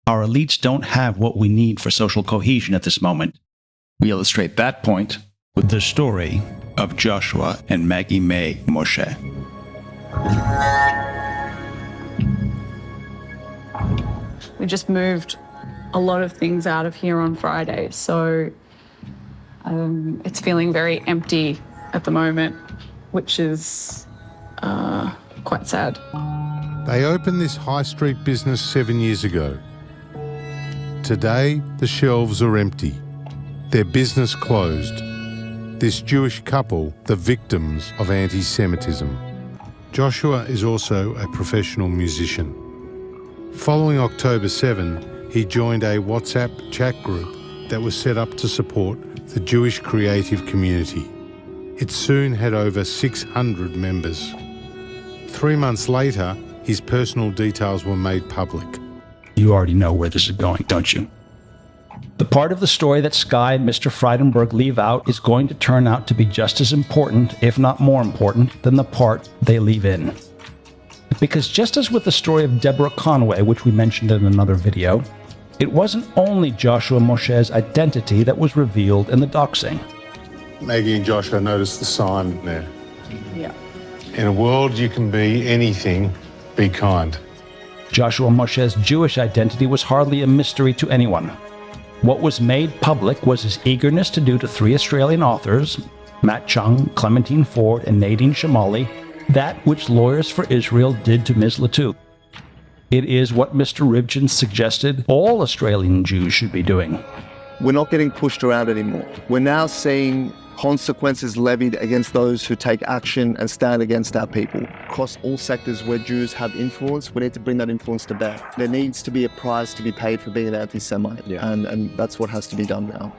Our elites don't have what we need for social cohesion at this moment. We illustrate that point with the story of Joshua and Maggie May Moshe. We just moved a lot of things out of here on Friday, so it's feeling very empty at the moment, which is quite sad. They opened this high street business 7 years ago. Today, the shelves are empty. Their business closed. This Jewish couple, the victims of anti-Semitism. Joshua is also a professional musician. Following October 7, he joined a WhatsApp chat group that was set up to support the Jewish creative community. It soon had over 600 members. 3 months later, his personal details were made public. You already know where this is going, don't you? The part of the story that Sky and Mr. Frydenberg leave out is going to turn out to be just as important, if not more important, than the part they leave in. Because just as with the story of Deborah Conway, which we mentioned in another video, it wasn't only Joshua Moshe's identity that was revealed in the doxing. Maggie and Joshua noticed the sign there. Yeah. In a world you can be anything, be kind. Joshua Moshe's Jewish identity was hardly a mystery to anyone. What was made public was his eagerness to do to 3 Australian authors, Matt Chung, Clementine Ford, and Nadine Shamali, that which Lawyers for Israel did to Ms. Latouf. It is what Mr. Rivkin suggested all Australian Jews should be doing. We're not getting pushed around anymore. We're now seeing consequences levied against those who take action and stand against our people. Across all sectors where Jews have influence, we need to bring that influence to bear. There needs to be a price to be paid for being an anti-Semite, and that's what has to be done now.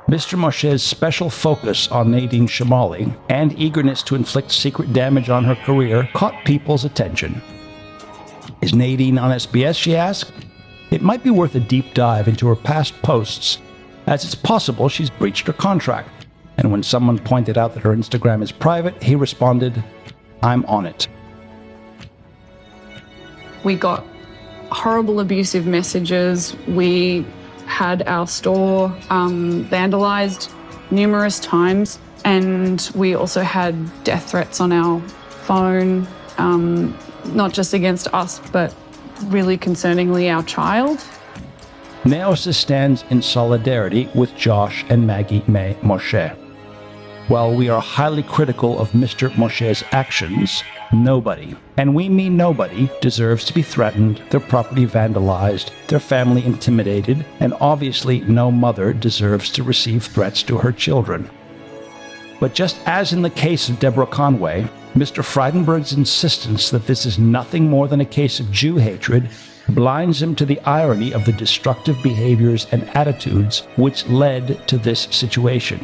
Mr. Moshe's special focus on Nadine Shamali and eagerness to inflict secret damage on her career caught people's attention. Is Nadine on SBS, she asked? It might be worth a deep dive into her past posts, as it's possible she's breached her contract. And when someone pointed out that her Instagram is private, he responded, "I'm on it." We got horrible abusive messages. We had our store vandalized numerous times, and we also had death threats on our phone, not just against us, but really concerningly our child. Neosis stands in solidarity with Josh and Maggie May Moshe. While we are highly critical of Mr. Moshe's actions, nobody, and we mean nobody, deserves to be threatened, their property vandalized, their family intimidated, and obviously no mother deserves to receive threats to her children. But just as in the case of Deborah Conway, Mr. Frydenberg's insistence that this is nothing more than a case of Jew hatred blinds him to the irony of the destructive behaviors and attitudes which led to this situation.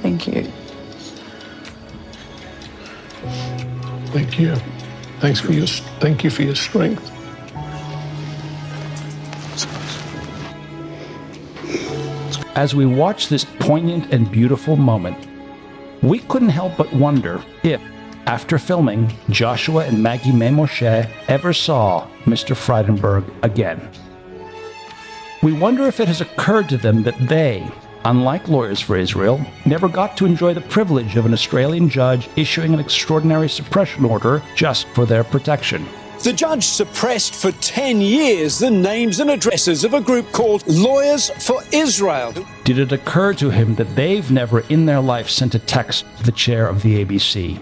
Thank you. Thank you. Thank you for your strength. As we watch this poignant and beautiful moment, we couldn't help but wonder if, after filming, Joshua and Maggie May Moshe ever saw Mr. Frydenberg again. We wonder if it has occurred to them that they, unlike Lawyers for Israel, never got to enjoy the privilege of an Australian judge issuing an extraordinary suppression order just for their protection. The judge suppressed for 10 years the names and addresses of a group called Lawyers for Israel. Did it occur to him that they've never in their life sent a text to the chair of the ABC?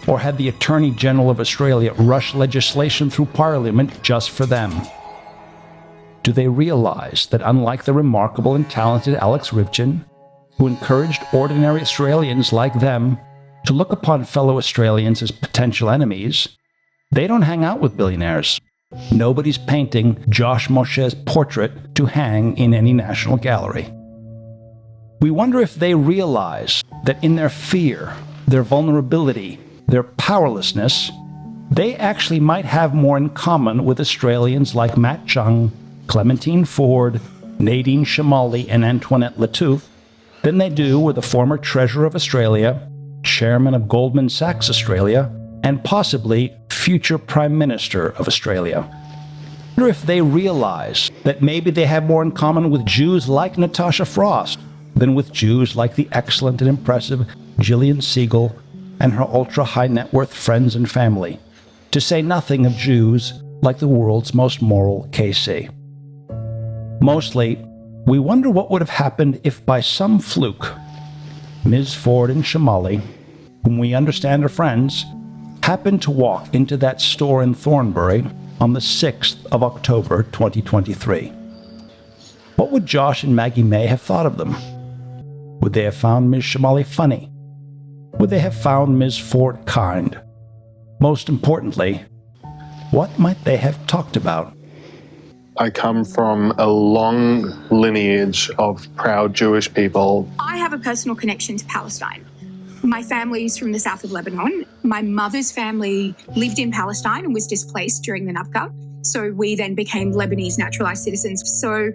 Or had the Attorney General of Australia rush legislation through Parliament just for them? Do they realize that unlike the remarkable and talented Alex Rivkin, who encouraged ordinary Australians like them to look upon fellow Australians as potential enemies, they don't hang out with billionaires. Nobody's painting Josh Moshe's portrait to hang in any national gallery. We wonder if they realize that in their fear, their vulnerability, their powerlessness, they actually might have more in common with Australians like Matt Chung, Clementine Ford, Nadine Shamali, and Antoinette Latouf than they do with the former Treasurer of Australia, Chairman of Goldman Sachs Australia, and possibly future Prime Minister of Australia. I wonder if they realize that maybe they have more in common with Jews like Natasha Frost than with Jews like the excellent and impressive Gillian Siegel and her ultra-high net worth friends and family, to say nothing of Jews like the world's most moral KC. Mostly, we wonder what would have happened if by some fluke, Ms. Ford and Shamali, whom we understand are friends, happened to walk into that store in Thornbury on the 6th of October 2023. What would Josh and Maggie May have thought of them? Would they have found Ms. Shamali funny? Would they have found Ms. Ford kind? Most importantly, what might they have talked about? I come from a long lineage of proud Jewish people. I have a personal connection to Palestine. My family is from the south of Lebanon. My mother's family lived in Palestine and was displaced during the Nakba. So we then became Lebanese naturalized citizens. So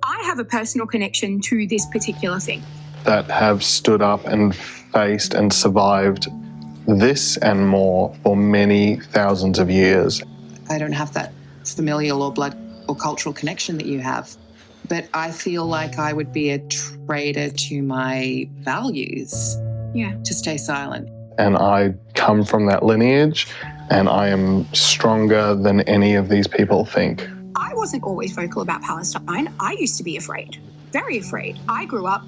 I have a personal connection to this particular thing. That have stood up and faced and survived this and more for many thousands of years. I don't have that familial or blood or cultural connection that you have, but I feel like I would be a traitor to my values to stay silent. And I come from that lineage, and I am stronger than any of these people think. I wasn't always vocal about Palestine. I used to be afraid, very afraid. I grew up,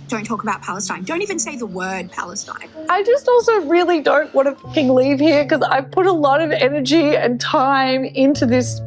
don't talk about Palestine. Don't even say the word Palestine. I just also really don't want to fucking leave here because I've put a lot of energy and time into this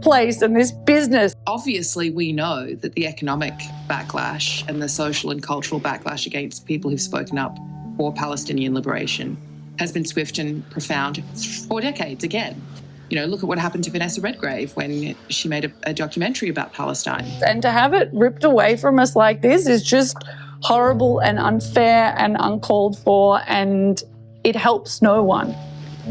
place and this business. Obviously, we know that the economic backlash and the social and cultural backlash against people who've spoken up for Palestinian liberation has been swift and profound for decades again. You know, look at what happened to Vanessa Redgrave when she made a documentary about Palestine. And to have it ripped away from us like this is just horrible and unfair and uncalled for, and it helps no one.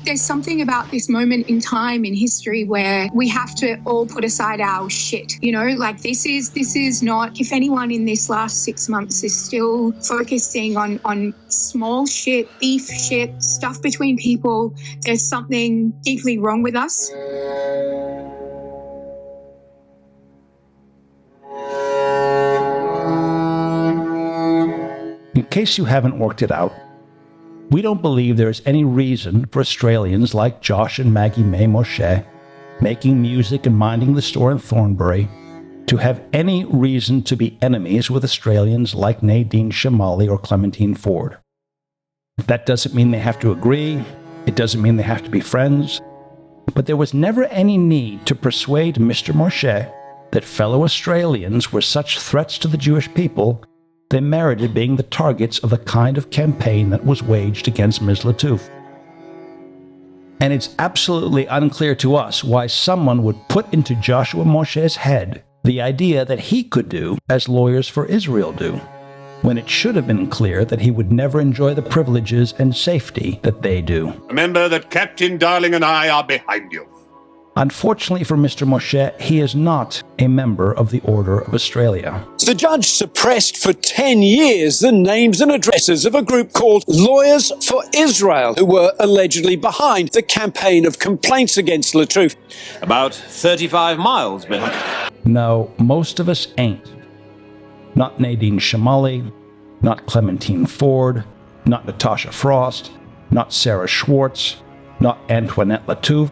There's something about this moment in time in history where we have to all put aside our shit. You know, like this is not, if anyone in this last 6 months is still focusing on small shit, beef shit, stuff between people, there's something deeply wrong with us. In case you haven't worked it out, we don't believe there is any reason for Australians like Josh and Maggie May Moshe, making music and minding the store in Thornbury, to have any reason to be enemies with Australians like Nadine Shamali or Clementine Ford. That doesn't mean they have to agree, it doesn't mean they have to be friends, but there was never any need to persuade Mr. Moshe that fellow Australians were such threats to the Jewish people they merited being the targets of the kind of campaign that was waged against Ms. Lattouf. And it's absolutely unclear to us why someone would put into Joshua Moshe's head the idea that he could do as Lawyers for Israel do, when it should have been clear that he would never enjoy the privileges and safety that they do. Remember that Captain Darling and I are behind you. Unfortunately for Mr. Moshe, he is not a member of the Order of Australia. The judge suppressed for 10 years the names and addresses of a group called Lawyers for Israel, who were allegedly behind the campaign of complaints against Lattouf. About 35 miles behind. No, most of us ain't. Not Nadine Shamali, not Clementine Ford, not Natasha Frost, not Sarah Schwartz, not Antoinette Lattouf,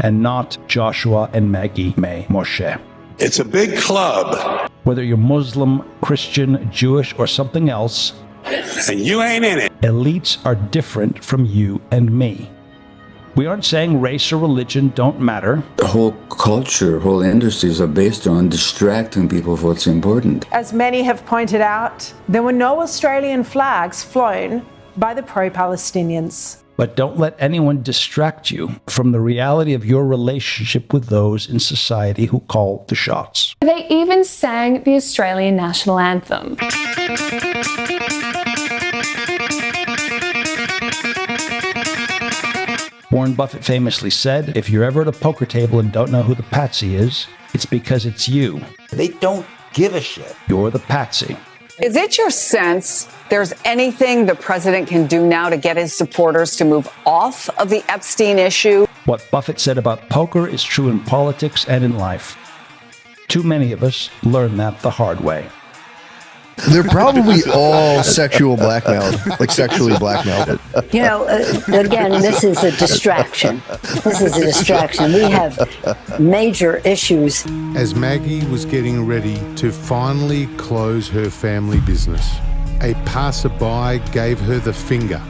and not Joshua and Maggie May Moshe. It's a big club. Whether you're Muslim, Christian, Jewish, or something else, And you ain't in it. Elites are different from you and me. We aren't saying race or religion don't matter. The whole culture, whole industries are based on distracting people from what's important. As many have pointed out, there were no Australian flags flown by the pro-Palestinians. But don't let anyone distract you from the reality of your relationship with those in society who call the shots. They even sang the Australian national anthem. Warren Buffett famously said, if you're ever at a poker table and don't know who the patsy is, it's because it's you. They don't give a shit. You're the patsy. Is it your sense there's anything the president can do now to get his supporters to move off of the Epstein issue? What Buffett said about poker is true in politics and in life. Too many of us learn that the hard way. They're probably all sexual blackmailed, like sexually blackmailed. You know, again, this is a distraction. This is a distraction. We have major issues. As Maggie was getting ready to finally close her family business, a passerby gave her the finger.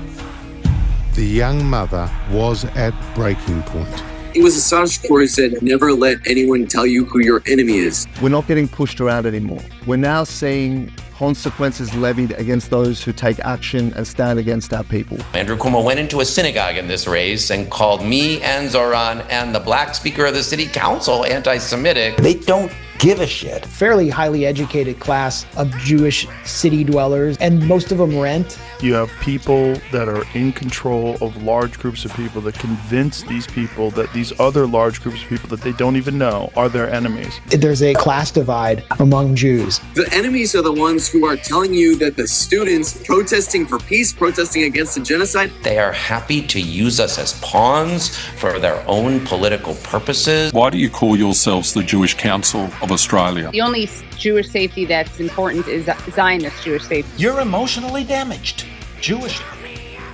The young mother was at breaking point. It was a Sasha where he said, never let anyone tell you who your enemy is. We're not getting pushed around anymore. We're now seeing consequences levied against those who take action and stand against our people. Andrew Cuomo went into a synagogue in this race and called me and Zoran and the black speaker of the city council anti-Semitic. They don't give a shit. Fairly highly educated class of Jewish city dwellers, and most of them rent. You have people that are in control of large groups of people that convince these people that these other large groups of people that they don't even know are their enemies. There's a class divide among Jews. The enemies are the ones who are telling you that the students protesting for peace, protesting against the genocide, they are happy to use us as pawns for their own political purposes. Why do you call yourselves the Jewish Council of Australia? The only Jewish safety that's important is Zionist Jewish safety. You're emotionally damaged. Jewish.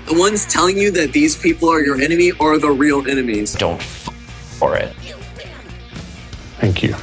The ones telling you that these people are your enemy are the real enemies. Don't for it. Thank you.